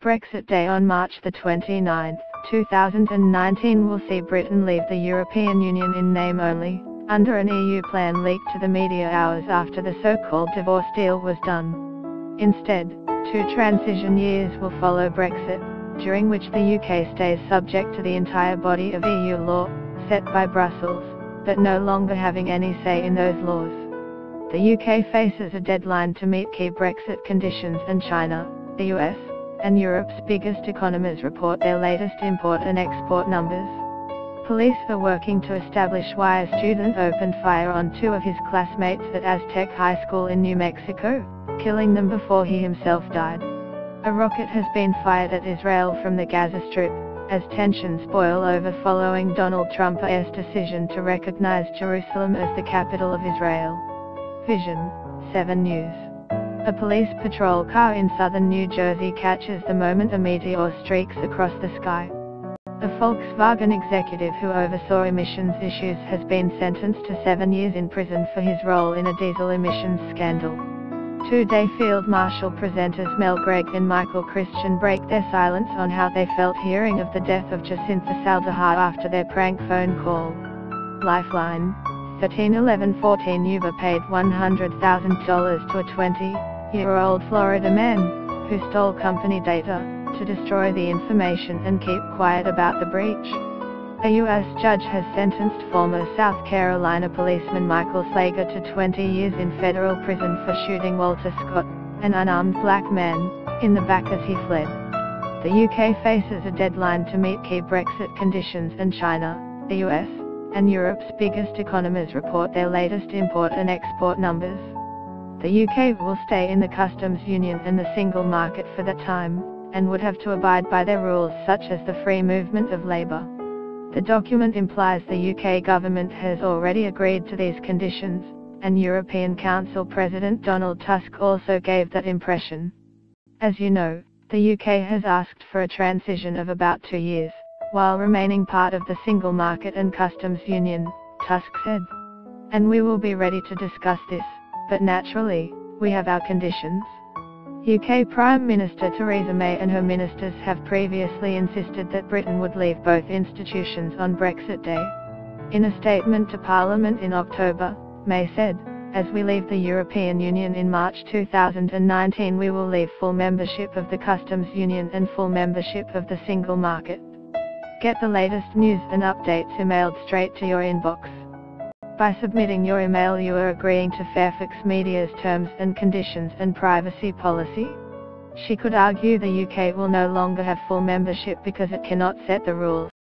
Brexit Day on March the 29th, 2019 will see Britain leave the European Union in name only, under an EU plan leaked to the media hours after the so-called divorce deal was done. Instead, 2 transition years will follow Brexit, during which the UK stays subject to the entire body of EU law, set by Brussels, but no longer having any say in those laws. The UK faces a deadline to meet key Brexit conditions, and China, the US, and Europe's biggest economies report their latest import and export numbers. Police are working to establish why a student opened fire on 2 of his classmates at Aztec High School in New Mexico, killing them before he himself died. A rocket has been fired at Israel from the Gaza Strip, as tensions boil over following Donald Trump's decision to recognize Jerusalem as the capital of Israel. Vision, 7 News. A police patrol car in southern New Jersey catches the moment a meteor streaks across the sky. A Volkswagen executive who oversaw emissions issues has been sentenced to 7 years in prison for his role in a diesel emissions scandal. 2-day Field Marshal presenters Mel Gregg and Michael Christian break their silence on how they felt hearing of the death of Jacinta Saldivar after their prank phone call. Lifeline, 13/11/14 Uber paid $100,000 to a 20-year-old Florida man, who stole company data, to destroy the information and keep quiet about the breach. A U.S. judge has sentenced former South Carolina policeman Michael Slager to 20 years in federal prison for shooting Walter Scott, an unarmed black man, in the back as he fled. The UK faces a deadline to meet key Brexit conditions, and China, the US, and Europe's biggest economies report their latest import and export numbers. The UK will stay in the customs union and the single market for that time, and would have to abide by their rules such as the free movement of labour. The document implies the UK government has already agreed to these conditions, and European Council President Donald Tusk also gave that impression. As you know, the UK has asked for a transition of about 2 years, while remaining part of the single market and customs union, Tusk said. And we will be ready to discuss this, but naturally, we have our conditions. UK Prime Minister Theresa May and her ministers have previously insisted that Britain would leave both institutions on Brexit Day. In a statement to Parliament in October, May said, "As we leave the European Union in March 2019, we will leave full membership of the customs union and full membership of the single market." Get the latest news and updates emailed straight to your inbox. By submitting your email, you are agreeing to Fairfax Media's terms and conditions and privacy policy. She could argue the UK will no longer have full membership because it cannot set the rules.